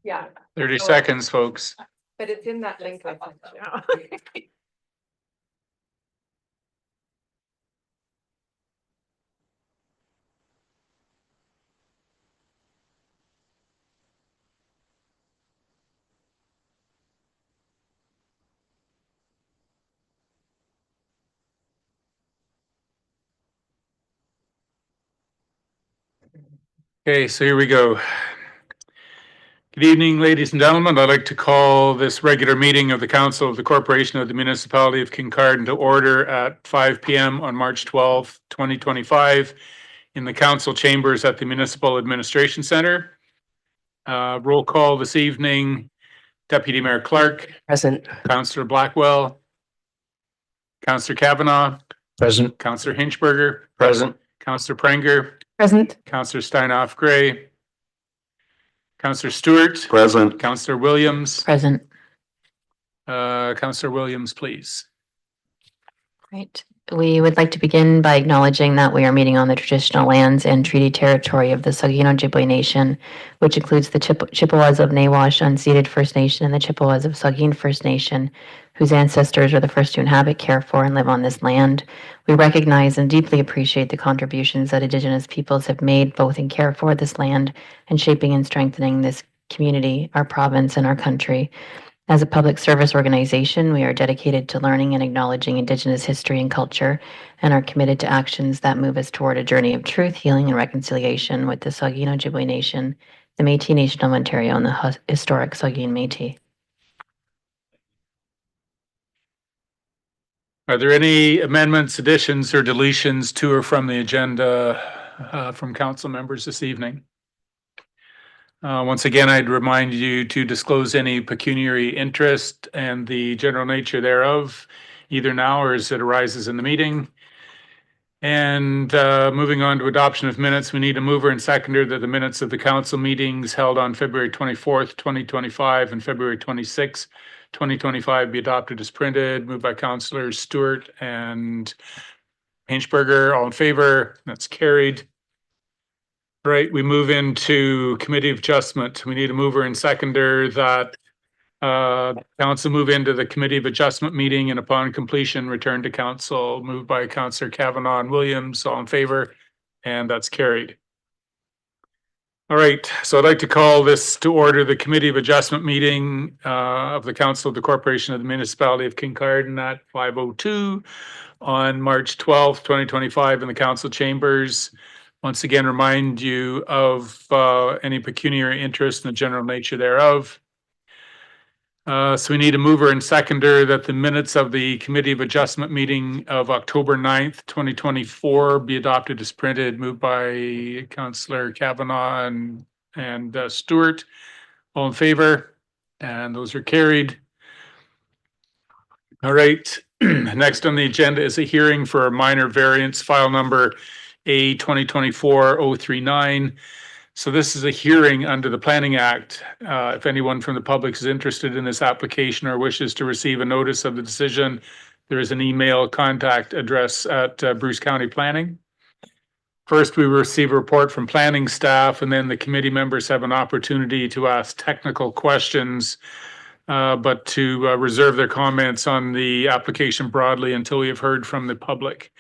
Yeah, 30 seconds, folks. but it's in that link I sent you. Okay, so here we go. Good evening, ladies and gentlemen. I'd like to call this regular meeting of the Council of the Corporation of the Municipality of Kincardine to order at 5 p.m. on March 12th, 2025 in the council chambers at the Municipal Administration Center. Roll call this evening. Deputy Mayor Clark. Present. Councillor Blackwell. Councillor Kavanaugh. Present. Councillor Hinchberger. Present. Councillor Prenger. Present. Councillor Steinhoff Gray. Councillor Stewart. Present. Councillor Williams. Present. Councillor Williams, please. Right. We would like to begin by acknowledging that we are meeting on the traditional lands and treaty territory of the Saugeen Ojibwe Nation, which includes the Chippewas of Nawash Unceded First Nation and the Chippewas of Saugeen First Nation, whose ancestors were the first to inhabit, care for, and live on this land. We recognize and deeply appreciate the contributions that Indigenous peoples have made both in care for this land and shaping and strengthening this community, our province, and our country. As a public service organization, we are dedicated to learning and acknowledging Indigenous history and culture, and are committed to actions that move us toward a journey of truth, healing, and reconciliation with the Saugeen Ojibwe Nation, the Métis Nation of Ontario, and the historic Saugeen Métis. Are there any amendments, additions, or deletions to or from the agenda from council members this evening? Once again, I'd remind you to disclose any pecuniary interest and the general nature thereof, either now or as it arises in the meeting. And moving on to adoption of minutes, we need a mover and seconder that the minutes of the council meetings held on February 24th, 2025 and February 26th, 2025 be adopted as printed. Moved by Councillors Stewart and Hinchberger. All in favor? That's carried. Right, we move into Committee of Adjustment. We need a mover and seconder that council move into the Committee of Adjustment meeting and upon completion return to council. Moved by Councillor Kavanaugh and Williams. All in favor? And that's carried. All right, so I'd like to call this to order the Committee of Adjustment meeting of the Council of the Corporation of the Municipality of Kincardine at 5:02 on March 12th, 2025 in the council chambers. Once again, remind you of any pecuniary interest in the general nature thereof. So we need a mover and seconder that the minutes of the Committee of Adjustment meeting of October 9th, 2024 be adopted as printed. Moved by Councillor Kavanaugh and Stewart. All in favor? And those are carried. All right. Next on the agenda is a hearing for a minor variance, file number A 2024-039. So this is a hearing under the Planning Act. If anyone from the public is interested in this application or wishes to receive a notice of the decision, there is an email contact address at Bruce County Planning. First, we receive a report from planning staff, and then the committee members have an opportunity to ask technical questions, but to reserve their comments on the application broadly until we have heard from the public.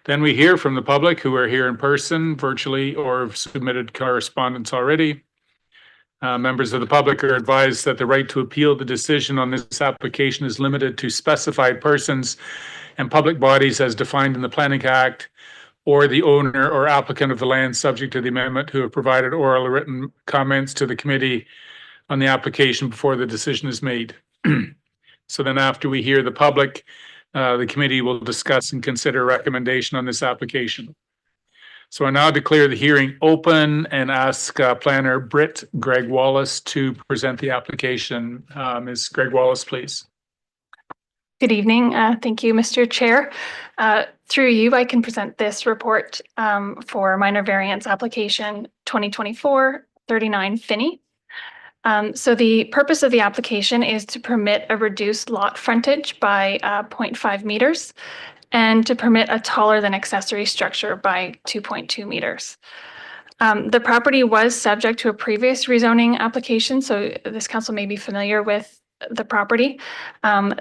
Then we hear from the public who are here in person, virtually, or have submitted correspondence already. Members of the public are advised that the right to appeal the decision on this application is limited to specified persons and public bodies as defined in the Planning Act, or the owner or applicant of the land subject to the amendment who have provided oral or written comments to the committee on the application before the decision is made. So then after we hear the public, the committee will discuss and consider a recommendation on this application. So I now declare the hearing open and ask planner Britt Greg Wallace to present the application. Ms. Greg Wallace, please. Good evening. Thank you, Mr. Chair. Through you, I can present this report for minor variance application 2024-39 Finney. So the purpose of the application is to permit a reduced lot frontage by 0.5 meters and to permit a taller than accessory structure by 2.2 meters. The property was subject to a previous rezoning application, so this council may be familiar with the property.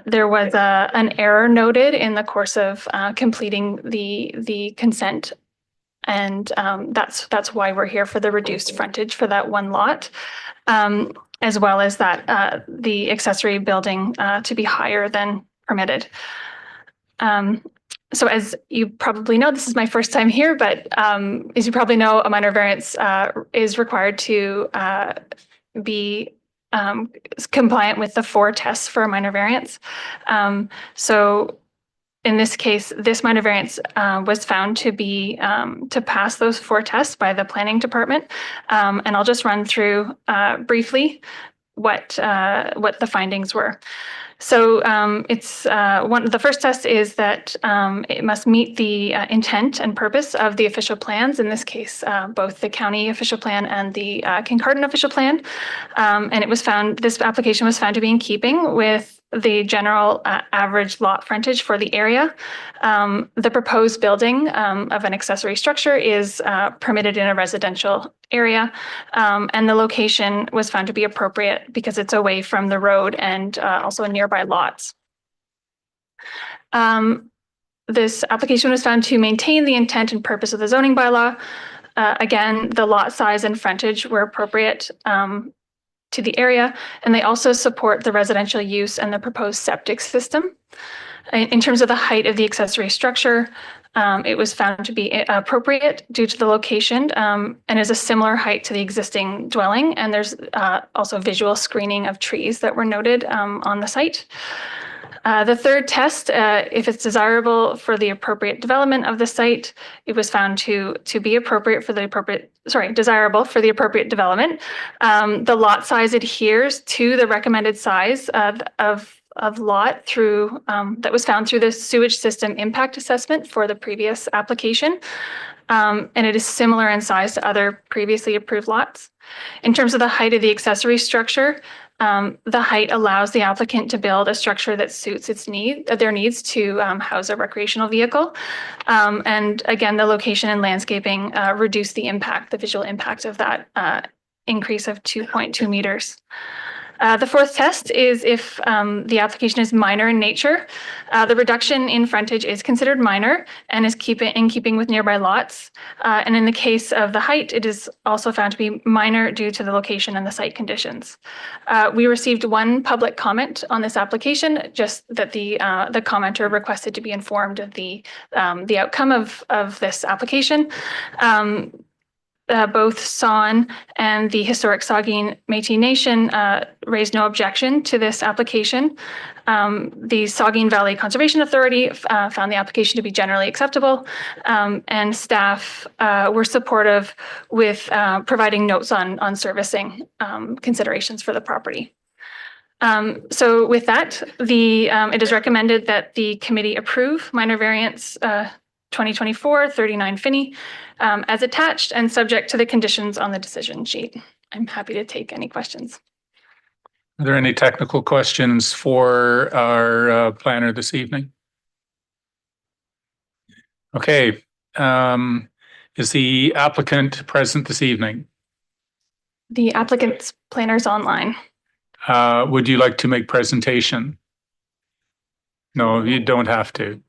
There was an error noted in the course of completing the consent, and that's why we're here for the reduced frontage for that one lot, as well as that the accessory building to be higher than permitted. So as you probably know, this is my first time here, but as you probably know, a minor variance is required to be compliant with the 4 tests for a minor variance. So in this case, this minor variance was found to be to pass those 4 tests by the planning department. And I'll just run through briefly what the findings were. So it's the first test is that it must meet the intent and purpose of the official plans. In this case, both the county official plan and the Kincardine official plan. And it was found, this application was found to be in keeping with the general average lot frontage for the area. The proposed building of an accessory structure is permitted in a residential area, and the location was found to be appropriate because it's away from the road and also nearby lots. This application was found to maintain the intent and purpose of the zoning bylaw. Again, the lot size and frontage were appropriate to the area, and they also support the residential use and the proposed septic system. In terms of the height of the accessory structure, it was found to be appropriate due to the location and is a similar height to the existing dwelling. And there's also visual screening of trees that were noted on the site. The third test, if it's desirable for the appropriate development of the site, it was found to be appropriate for the appropriate, desirable for the appropriate development. The lot size adheres to the recommended size of lot through that was found through the sewage system impact assessment for the previous application. And it is similar in size to other previously approved lots. In terms of the height of the accessory structure, the height allows the applicant to build a structure that suits their needs to house a recreational vehicle. And again, the location and landscaping reduce the impact, the visual impact of that increase of 2.2 meters. The fourth test is if the application is minor in nature. The reduction in frontage is considered minor and is in keeping with nearby lots. And in the case of the height, it is also found to be minor due to the location and the site conditions. We received 1 public comment on this application, just that the commenter requested to be informed of the outcome of this application. Both SON and the Historic Saugeen Métis Nation raised no objection to this application. The Saugeen Valley Conservation Authority found the application to be generally acceptable, and staff were supportive with providing notes on servicing considerations for the property. So with that, it is recommended that the committee approve minor variance 2024-39 Finney as attached and subject to the conditions on the decision sheet. I'm happy to take any questions. Are there any technical questions for our planner this evening? Okay. Is the applicant present this evening? The applicant's planner is online. Would you like to make presentation? No, you don't have to.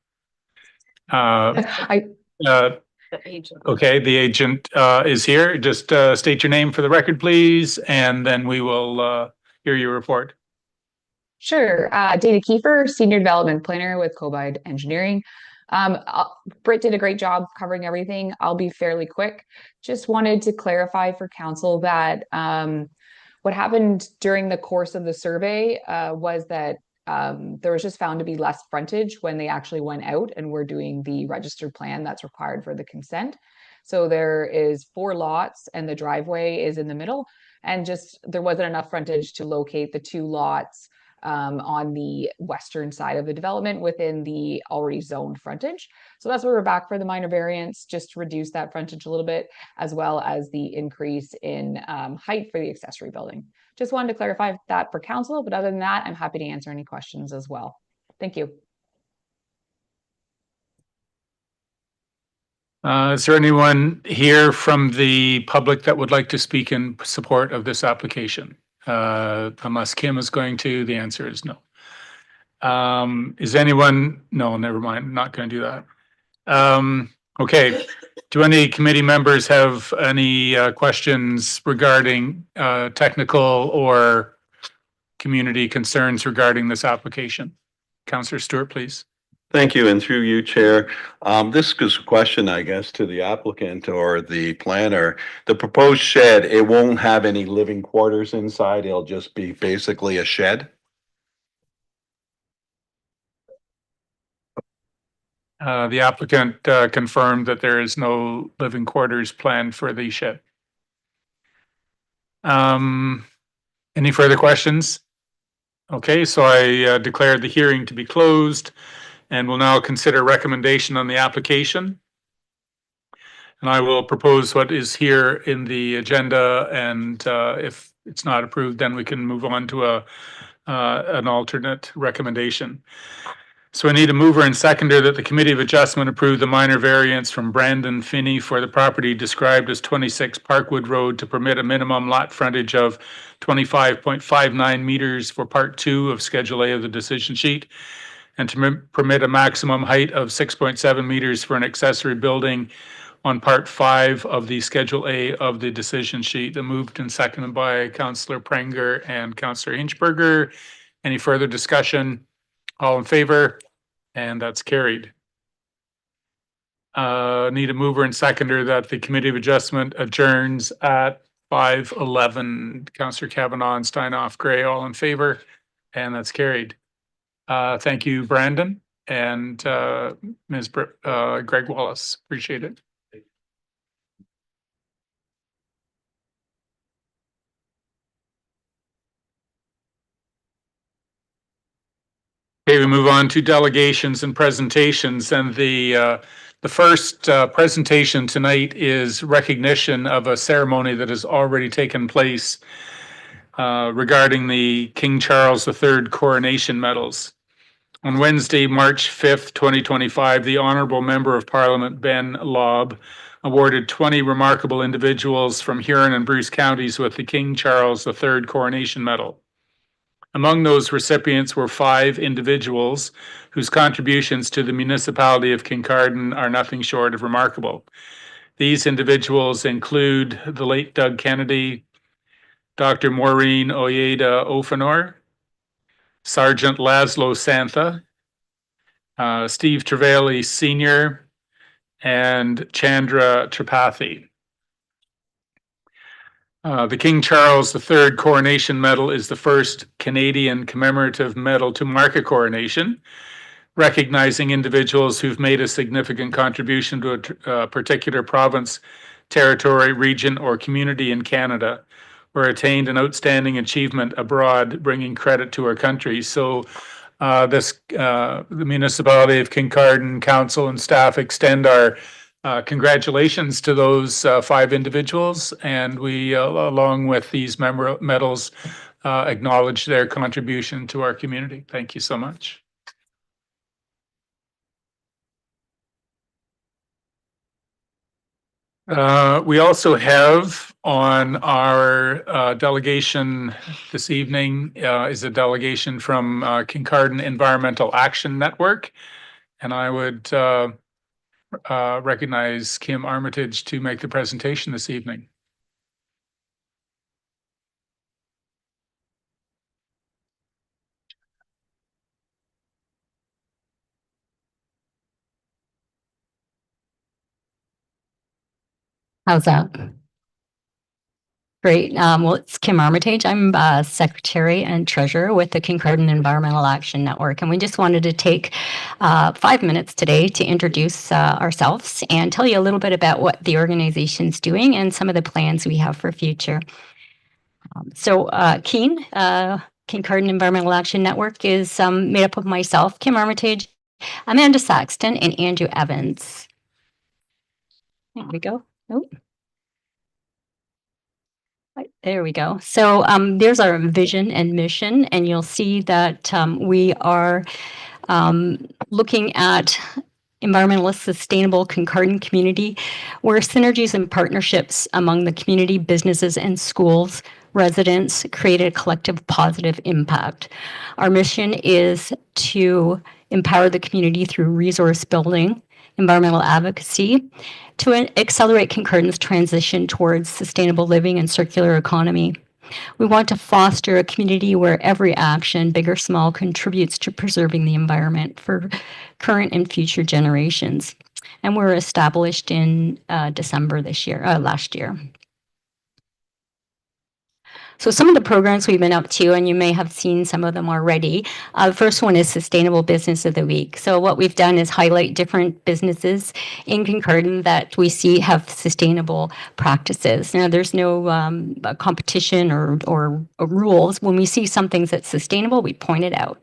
Okay, the agent is here. Just state your name for the record, please, and then we will hear your report. Sure. Dana Kiefer, Senior Development Planner with Cobide Engineering. Britt did a great job covering everything. I'll be fairly quick. Just wanted to clarify for council that what happened during the course of the survey was that there was just found to be less frontage when they actually went out and were doing the registered plan that's required for the consent. So there is 4 lots and the driveway is in the middle, and just there wasn't enough frontage to locate the 2 lots on the western side of the development within the already zoned frontage. So that's why we're back for the minor variance, just to reduce that frontage a little bit, as well as the increase in height for the accessory building. Just wanted to clarify that for council, but other than that, I'm happy to answer any questions as well. Thank you. Is there anyone here from the public that would like to speak in support of this application? Unless Kim is going to, the answer is no. Is anyone, no, never mind, not going to do that. Okay, do any committee members have any questions regarding technical or community concerns regarding this application? Councillor Stewart, please. Thank you, and through you, Chair. This is a question, I guess, to the applicant or the planner. The proposed shed, it won't have any living quarters inside. It'll just be basically a shed. The applicant confirmed that there is no living quarters planned for the shed. Any further questions? Okay, so I declared the hearing to be closed and will now consider recommendation on the application. And I will propose what is here in the agenda, and if it's not approved, then we can move on to an alternate recommendation. So I need a mover and seconder that the Committee of Adjustment approve the minor variance from Brandon Finney for the property described as 26 Parkwood Road to permit a minimum lot frontage of 25.59 meters for Part 2 of Schedule A of the decision sheet, and to permit a maximum height of 6.7 meters for an accessory building on Part 5 of the Schedule A of the decision sheet. Moved and seconded by Councillor Pranger and Councillor Hinchberger. Any further discussion? All in favor? And that's carried. Need a mover and seconder that the Committee of Adjustment adjourns at 5:11. Councillor Kavanaugh and Steinoff Gray, all in favor? And that's carried. Thank you, Brandon and Ms. Greg Wallace. Appreciate it. Okay, we move on to delegations and presentations, and the first presentation tonight is recognition of a ceremony that has already taken place regarding the King Charles III coronation medals. On Wednesday, March 5th, 2025, the Honourable Member of Parliament, Ben Lobb, awarded 20 remarkable individuals from Huron and Bruce counties with the King Charles III coronation medal. Among those recipients were 5 individuals whose contributions to the municipality of Kincardine are nothing short of remarkable. These individuals include the late Doug Kennedy, Dr. Maureen Oyeda Ofanor, Sergeant Laszlo Santha, Steve Trevelyan Sr., and Chandra Tripathi. The King Charles III Coronation Medal is the first Canadian commemorative medal to mark a coronation, recognizing individuals who've made a significant contribution to a particular province, territory, region, or community in Canada, or attained an outstanding achievement abroad, bringing credit to our country. So the municipality of Kincardine Council and staff extend our congratulations to those 5 individuals, and we, along with these medals, acknowledge their contribution to our community. Thank you so much. We also have on our delegation this evening is a delegation from Kincardine Environmental Action Network, and I would recognize Kim Armitage to make the presentation this evening. How's that? Great. Well, it's Kim Armitage. I'm Secretary and Treasurer with the Kincardine Environmental Action Network. And we just wanted to take 5 minutes today to introduce ourselves and tell you a little bit about what the organization's doing and some of the plans we have for future. Kincardine Environmental Action Network is made up of myself, Kim Armitage, Amanda Saxton, and Andrew Evans. There we go. Oh. There we go. So there's our vision and mission, and you'll see that we are looking at environmentally sustainable Kincardine community, where synergies and partnerships among the community, businesses, and schools residents create a collective positive impact. Our mission is to empower the community through resource building, environmental advocacy, to accelerate Kincardine's transition towards sustainable living and circular economy. We want to foster a community where every action, big or small, contributes to preserving the environment for current and future generations. And we're established in December last year. So some of the programs we've been up to, and you may have seen some of them already. The first one is Sustainable Business of the Week. So what we've done is highlight different businesses in Kincardine that we see have sustainable practices. Now, there's no competition or rules. When we see something that's sustainable, we point it out.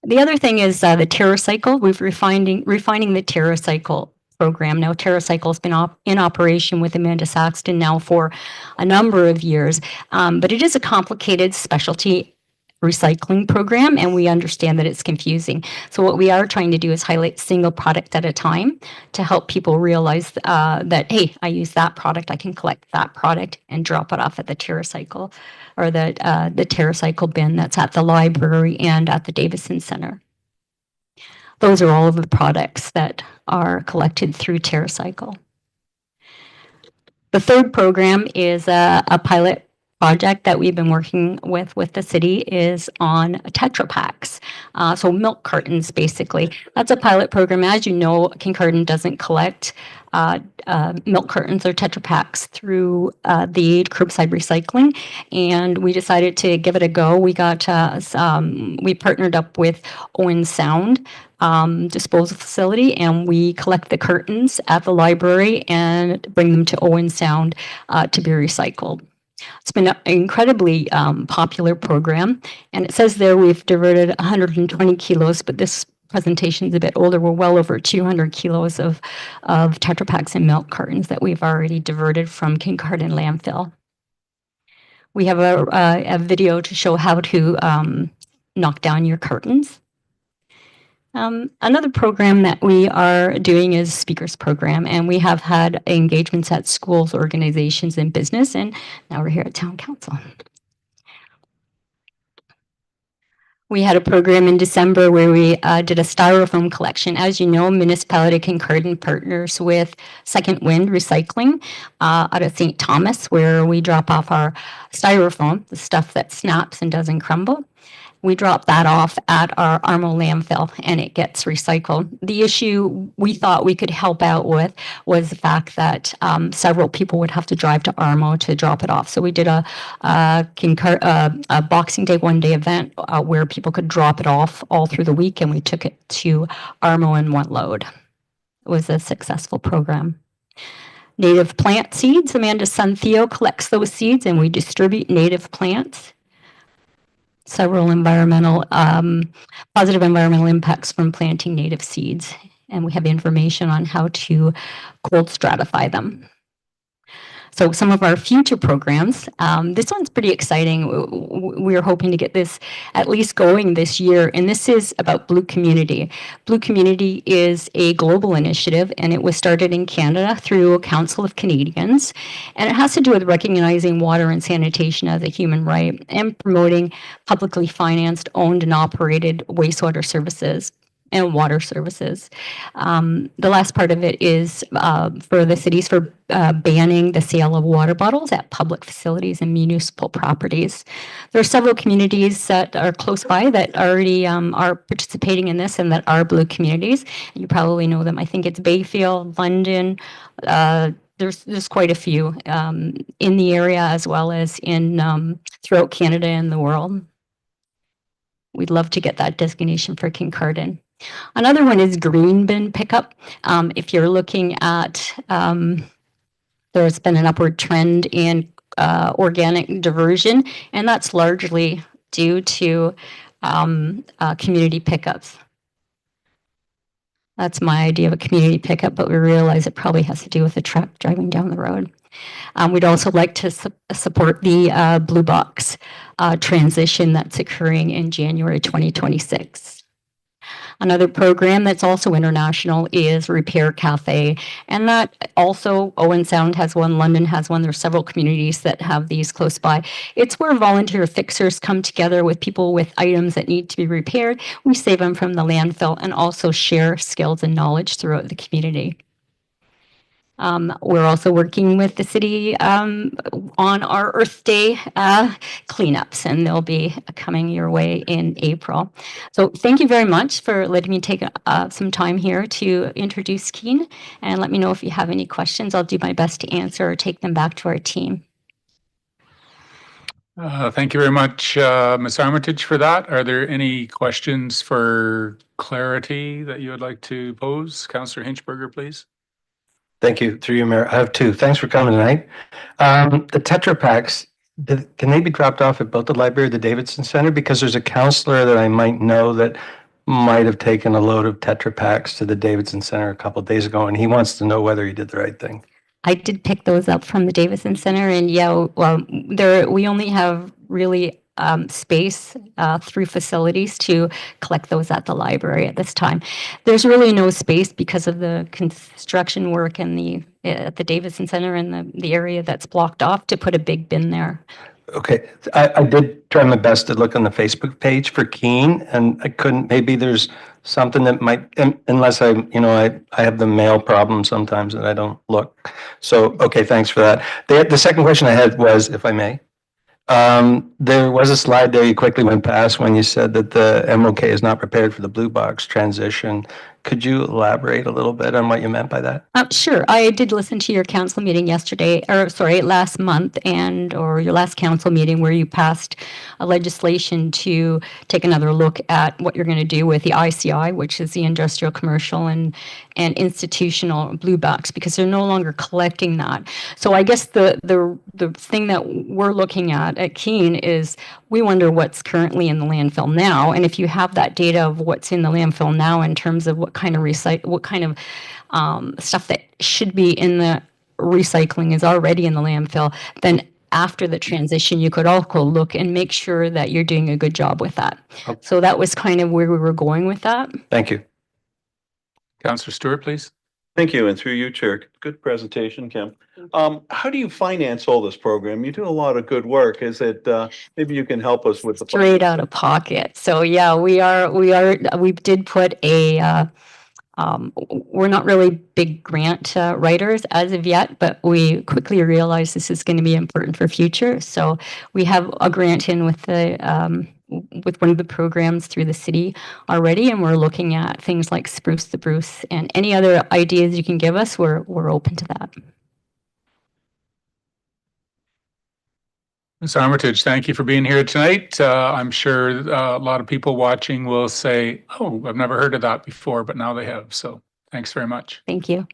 The other thing is the TerraCycle. We're refining the TerraCycle program. Now, TerraCycle has been in operation with Amanda Saxton now for a number of years, but it is a complicated specialty recycling program, and we understand that it's confusing. So what we are trying to do is highlight single product at a time to help people realize that, hey, I use that product, I can collect that product and drop it off at the TerraCycle or the TerraCycle bin that's at the library and at the Davison Center. Those are all of the products that are collected through TerraCycle. The third program is a pilot project that we've been working with the city is on Tetra Paks. So milk cartons, basically. That's a pilot program. As you know, Kincardine doesn't collect milk cartons or Tetra Paks through the curbside recycling, and we decided to give it a go. We partnered up with Owen Sound disposal facility, and we collect the cartons at the library and bring them to Owen Sound to be recycled. It's been an incredibly popular program, and it says there we've diverted 120 kilos, but this presentation is a bit older. We're well over 200 kilos of Tetra Paks and milk cartons that we've already diverted from Kincardine landfill. We have a video to show how to knock down your cartons. Another program that we are doing is Speakers Program, and we have had engagements at schools, organizations, and business, and now we're here at Town Council. We had a program in December where we did a styrofoam collection. As you know, Municipality of Kincardine partners with Second Wind Recycling out of St. Thomas, where we drop off our styrofoam, the stuff that snaps and doesn't crumble. We drop that off at our Armo landfill and it gets recycled. The issue we thought we could help out with was the fact that several people would have to drive to Armo to drop it off. So we did a Boxing Day one-day event where people could drop it off all through the week, and we took it to Armo in one load. It was a successful program. Native plant seeds. Amanda's son Theo collects those seeds and we distribute native plants. Several positive environmental impacts from planting native seeds, and we have information on how to cold stratify them. So some of our future programs, this one's pretty exciting. We're hoping to get this at least going this year, and this is about Blue Community. Blue Community is a global initiative, and it was started in Canada through a Council of Canadians, and it has to do with recognizing water and sanitation as a human right and promoting publicly financed, owned, and operated wastewater services and water services. The last part of it is for the cities for banning the sale of water bottles at public facilities and municipal properties. There are several communities that are close by that already are participating in this and that are Blue communities. You probably know them. I think it's Bayfield, London. There's quite a few in the area as well as in throughout Canada and the world. We'd love to get that designation for Kincardine. Another one is green bin pickup. If you're looking at, there's been an upward trend in organic diversion, and that's largely due to community pickups. That's my idea of a community pickup, but we realize it probably has to do with a truck driving down the road. We'd also like to support the Blue Box transition that's occurring in January 2026. Another program that's also international is Repair Cafe. And that also, Owen Sound has one, London has one. There's several communities that have these close by. It's where volunteer fixers come together with people with items that need to be repaired. We save them from the landfill and also share skills and knowledge throughout the community. We're also working with the city on our Earth Day cleanups, and they'll be coming your way in April. So thank you very much for letting me take some time here to introduce Keene, and let me know if you have any questions. I'll do my best to answer or take them back to our team. Thank you very much, Ms. Armitage, for that. Are there any questions for clarity that you would like to pose? Councillor Hinchberger, please. Thank you. Through you, Mayor. I have two. Thanks for coming tonight. The Tetra Paks, can they be dropped off at both the library or the Davidson Center? Because there's a counselor that I might know that might have taken a load of Tetra Paks to the Davidson Center a couple of days ago, and he wants to know whether he did the right thing. I did pick those up from the Davidson Center, and yeah, well, we only have really space through facilities to collect those at the library at this time. There's really no space because of the construction work and at the Davidson Center and the area that's blocked off to put a big bin there. Okay, I did try my best to look on the Facebook page for Keene, and I couldn't. Maybe there's something that might, unless I have the mail problem sometimes and I don't look. So, okay, thanks for that. The second question I had was, if I may, there was a slide there you quickly went past when you said that the MOK is not prepared for the blue box transition. Could you elaborate a little bit on what you meant by that? Sure. I did listen to your council meeting last month, or your last council meeting where you passed a legislation to take another look at what you're going to do with the ICI, which is the industrial, commercial, and institutional blue box, because they're no longer collecting that. So I guess the thing that we're looking at Keene is we wonder what's currently in the landfill now, and if you have that data of what's in the landfill now in terms of what kind of stuff that should be in the recycling is already in the landfill, then after the transition, you could also look and make sure that you're doing a good job with that. Okay. So that was kind of where we were going with that. Thank you. Councillor Stewart, please. Thank you, and through you, Chair. Good presentation, Kim. How do you finance all this program? You do a lot of good work. Is it, maybe you can help us with the. Straight out of pocket. So yeah, we did put a, we're not really big grant writers as of yet, but we quickly realized this is going to be important for future. So we have a grant in with with one of the programs through the city already, and we're looking at things like Spruce the Bruce, and any other ideas you can give us, we're open to that. Ms. Armitage, thank you for being here tonight. I'm sure a lot of people watching will say, oh, I've never heard of that before, but now they have. So thanks very much. Thank you.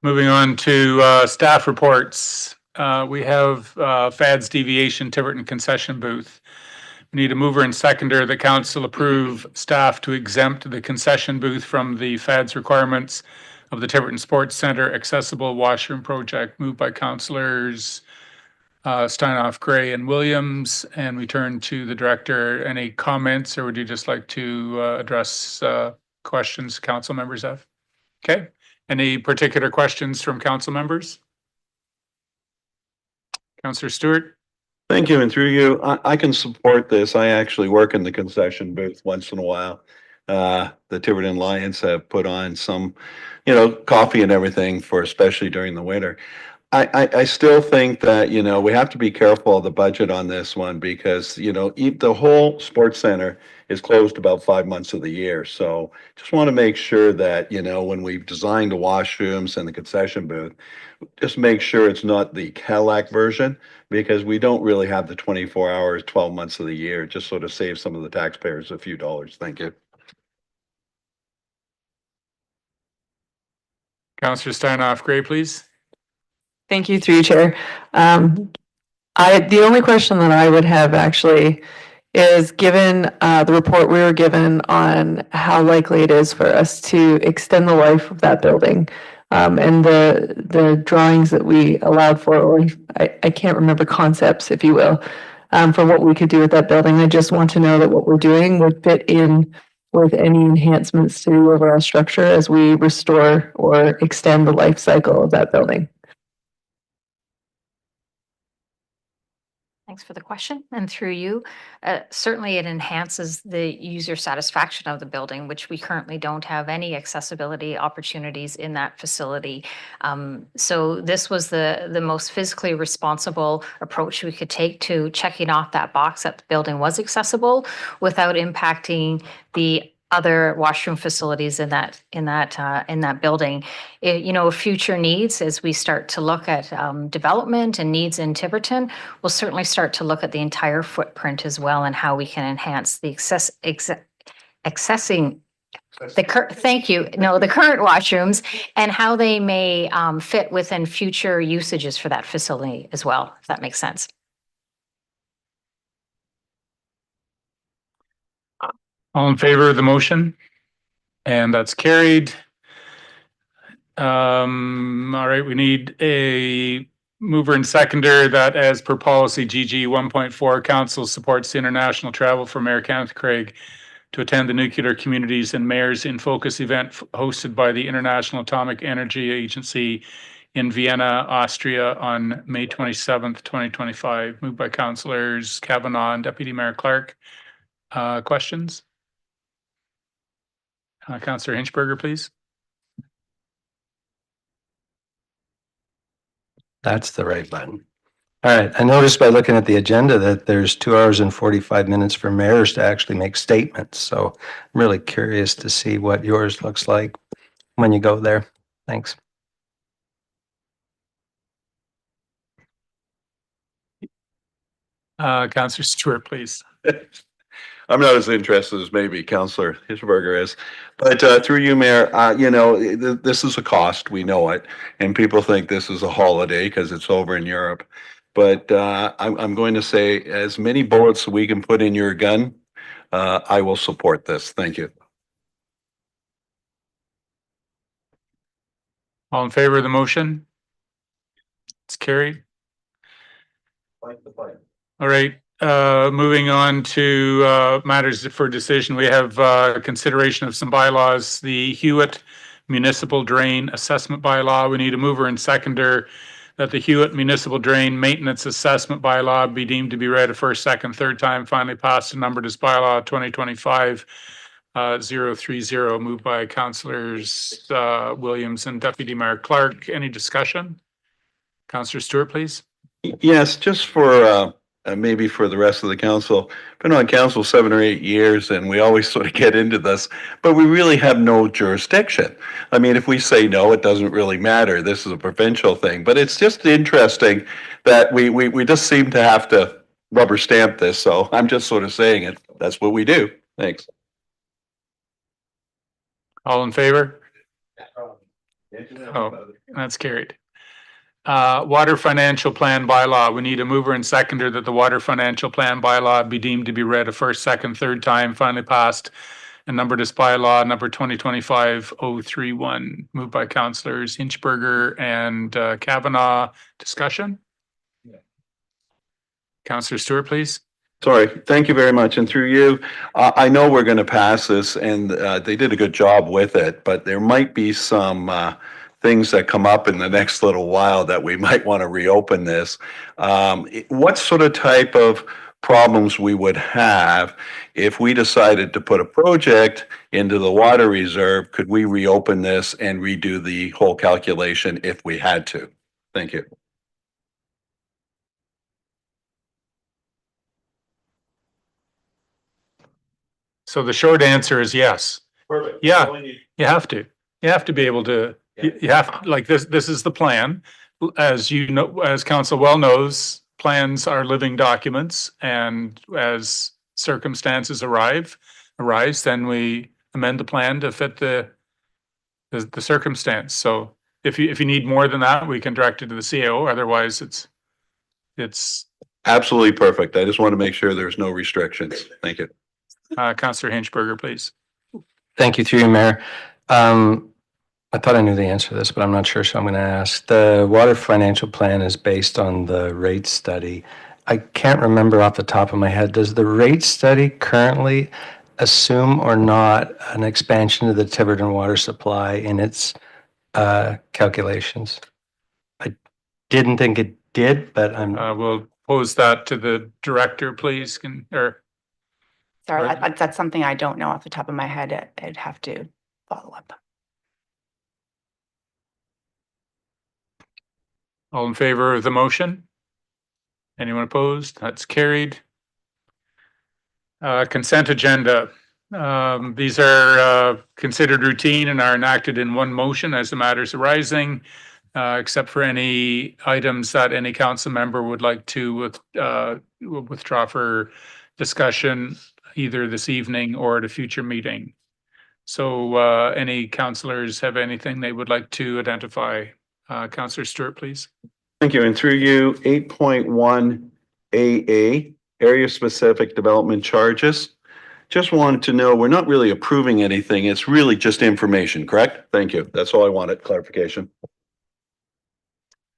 Moving on to staff reports. We have FAD's deviation Tiverton concession booth. We need a mover and seconder. The council approve staff to exempt the concession booth from the FAD's requirements of the Tiverton Sports Centre accessible washroom project, moved by councillors Steinoff, Gray, and Williams. And we turn to the director. Any comments, or would you just like to address questions council members have? Okay. Any particular questions from council members? Councillor Stewart. Thank you, and through you, I can support this. I actually work in the concession booth once in a while. The Tiverton Lions have put on some, coffee and everything for, especially during the winter. I still think that, we have to be careful of the budget on this one because, the whole sports center is closed about 5 months of the year. So just want to make sure that, when we've designed the washrooms and the concession booth, just make sure it's not the Cadillac version, because we don't really have the 24 hours, 12 months of the year. Just sort of save some of the taxpayers a few dollars. Thank you. Councillor Steinoff, Gray, please. Thank you, through you, Chair. The only question that I would have actually is, given the report we were given on how likely it is for us to extend the life of that building, and the drawings that we allowed for, or I can't remember, concepts, if you will. for what we could do with that building. I just want to know that what we're doing would fit in with any enhancements to the overall structure as we restore or extend the life cycle of that building. Thanks for the question. And through you, certainly it enhances the user satisfaction of the building, which we currently don't have any accessibility opportunities in that facility. So this was the most physically responsible approach we could take to checking off that box that the building was accessible without impacting the other washroom facilities in that building. Future needs, as we start to look at development and needs in Tiverton, we'll certainly start to look at the entire footprint as well and how we can enhance the accessing the current washrooms and how they may fit within future usages for that facility as well, if that makes sense. All in favor of the motion? And that's carried. All right, we need a mover and seconder that, as per policy GG 1.4, council supports the international travel for Mayor Kenneth Craig to attend the Nuclear Communities and Mayors in Focus event hosted by the International Atomic Energy Agency in Vienna, Austria on May 27th, 2025. Moved by councillors Kavanaugh and Deputy Mayor Clark. Questions? Councillor Hinchberger, please. That's the right button. All right. I noticed by looking at the agenda that there's 2 hours and 45 minutes for mayors to actually make statements. So I'm really curious to see what yours looks like when you go there. Thanks. Councillor Stewart, please. I'm not as interested as maybe Councillor Hinchberger is, but through you, Mayor, this is a cost. We know it, and people think this is a holiday because it's over in Europe. But I'm going to say, as many bullets we can put in your gun, I will support this. Thank you. All in favor of the motion? It's carried. All right. Moving on to matters for decision, we have consideration of some bylaws. The Hewitt Municipal Drain Assessment Bylaw. We need a mover and seconder that the Hewitt Municipal Drain Maintenance Assessment Bylaw be deemed to be read a first, second, third time, finally passed and numbered as bylaw 2025-030. Moved by councillors Williams and Deputy Mayor Clark. Any discussion? Councillor Stewart, please. Yes, just for maybe for the rest of the council. Been on council 7 or 8 years, and we always sort of get into this, but we really have no jurisdiction. I mean, if we say no, it doesn't really matter. This is a provincial thing, but it's just interesting that we just seem to have to rubber stamp this. So I'm just sort of saying it. That's what we do. Thanks. All in favor? Oh, that's carried. Water Financial Plan Bylaw. We need a mover and seconder that the Water Financial Plan Bylaw be deemed to be read a first, second, third time, finally passed and numbered as bylaw number 2025-031. Moved by councillors Hinchberger and Kavanaugh. Discussion? Councillor Stewart, please. Sorry, thank you very much. And through you, I know we're going to pass this, and they did a good job with it, but there might be some things that come up in the next little while that we might want to reopen this. What sort of type of problems we would have if we decided to put a project into the water reserve? Could we reopen this and redo the whole calculation if we had to? Thank you. So the short answer is yes. Perfect. Yeah, you have to. You have to be able to. You have to, like this. This is the plan, as you know, as council well knows. Plans are living documents, and as circumstances arise, then we amend the plan to fit the circumstance. So if you need more than that, we can direct it to the CAO. Otherwise, it's absolutely perfect. I just want to make sure there's no restrictions. Thank you. Councillor Hinchberger, please. Thank you, through you, Mayor. I thought I knew the answer to this, but I'm not sure, so I'm going to ask. The water financial plan is based on the rate study. I can't remember off the top of my head. Does the rate study currently assume or not an expansion of the Tiverton water supply in its calculations? I didn't think it did, but We'll pose that to the director, please, Sorry, Right. that's something I don't know off the top of my head. I'd have to follow up. all in favor of the motion? Anyone opposed? That's carried. Consent agenda. These are considered routine and are enacted in one motion as the matters arising, except for any items that any council member would like to withdraw for discussion either this evening or at a future meeting. So any councillors have anything they would like to identify? Councillor Stewart, please. Thank you. And through you, 8.1 AA, area specific development charges. Just wanted to know, we're not really approving anything. It's really just information, correct? Thank you. That's all I wanted, clarification.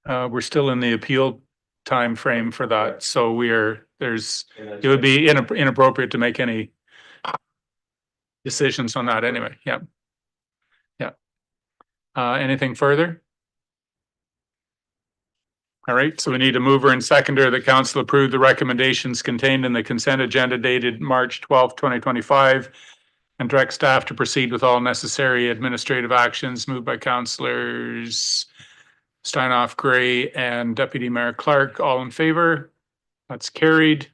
We're still in the appeal time frame for that, so it would be inappropriate to make any decisions on that anyway. Yeah. Anything further? All right, so we need a mover and seconder. The council approved the recommendations contained in the consent agenda dated March 12th, 2025, and direct staff to proceed with all necessary administrative actions. Moved by councillors Steinoff, Gray, and Deputy Mayor Clark. All in favor? That's carried.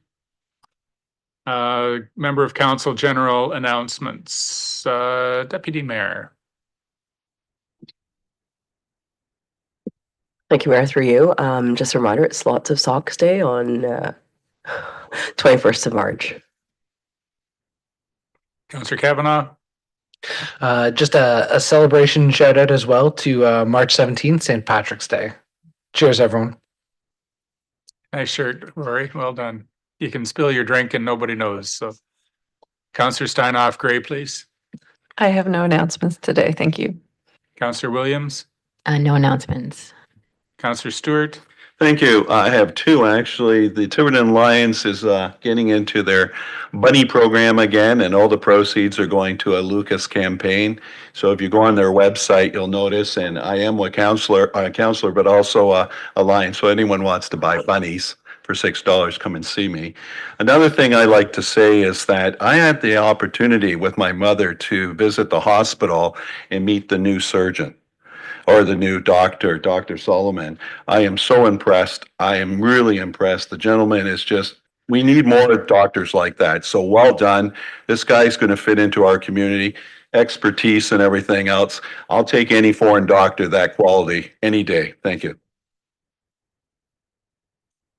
Member of Council general announcements. Deputy Mayor. Thank you, Mayor, through you. Just a reminder, it's Lots of Socks Day on 21st of March. Councillor Kavanaugh. Just a celebration shout out as well to March 17th, St. Patrick's Day. Cheers, everyone. Nice shirt, Rory. Well done. You can spill your drink and nobody knows. So, Councillor Steinoff, Gray, please. I have no announcements today. Thank you. Councillor Williams. No announcements. Councillor Stewart. Thank you. I have two, actually. The Tiverton Lions is getting into their bunny program again, and all the proceeds are going to a Lucas campaign. So if you go on their website, you'll notice, and I am a counselor, but also a lion. So anyone wants to buy bunnies for $6, come and see me. Another thing I like to say is that I had the opportunity with my mother to visit the hospital and meet the new surgeon. Or the new doctor, Dr. Solomon. I am so impressed. I am really impressed. The gentleman is we need more doctors like that. So well done. This guy's going to fit into our community, expertise and everything else. I'll take any foreign doctor that quality any day. Thank you.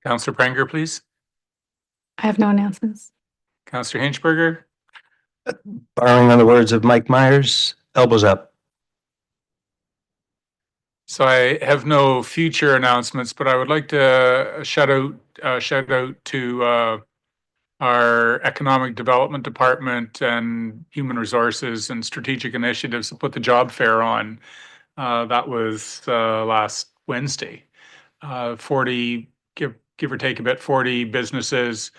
Councillor Prenger, please. I have no announcements. Councillor Hinchberger. borrowing on the words of Mike Myers, elbows up. So I have no future announcements, but I would like to shout out to our Economic Development Department and Human Resources and Strategic Initiatives to put the job fair on. That was last Wednesday. 40, give or take a bit, 40 businesses.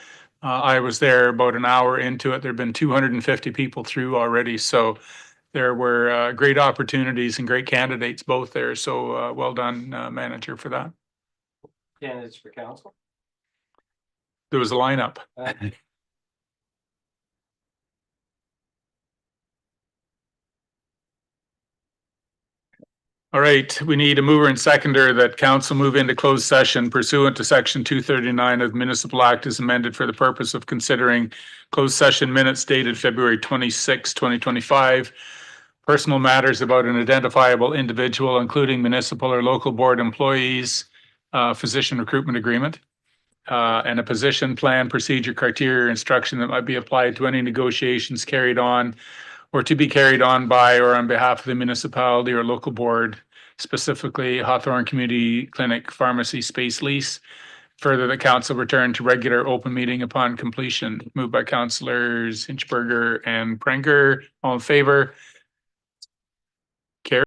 I was there about an hour into it. There have been 250 people through already. So there were great opportunities and great candidates both there. So well done, manager, for that. Candidates for council? There was a lineup. All right, we need a mover and seconder that council move into closed session pursuant to section 239 of Municipal Act as amended for the purpose of considering closed session minutes dated February 26, 2025. Personal matters about an identifiable individual, including municipal or local board employees, physician recruitment agreement, and a position, plan, procedure, criteria, or instruction that might be applied to any negotiations carried on or to be carried on by or on behalf of the municipality or local board, specifically Hawthorne Community Clinic Pharmacy Space Lease. Further, the council return to regular open meeting upon completion. Moved by councillors Hinchberger and Prenger. All in favor?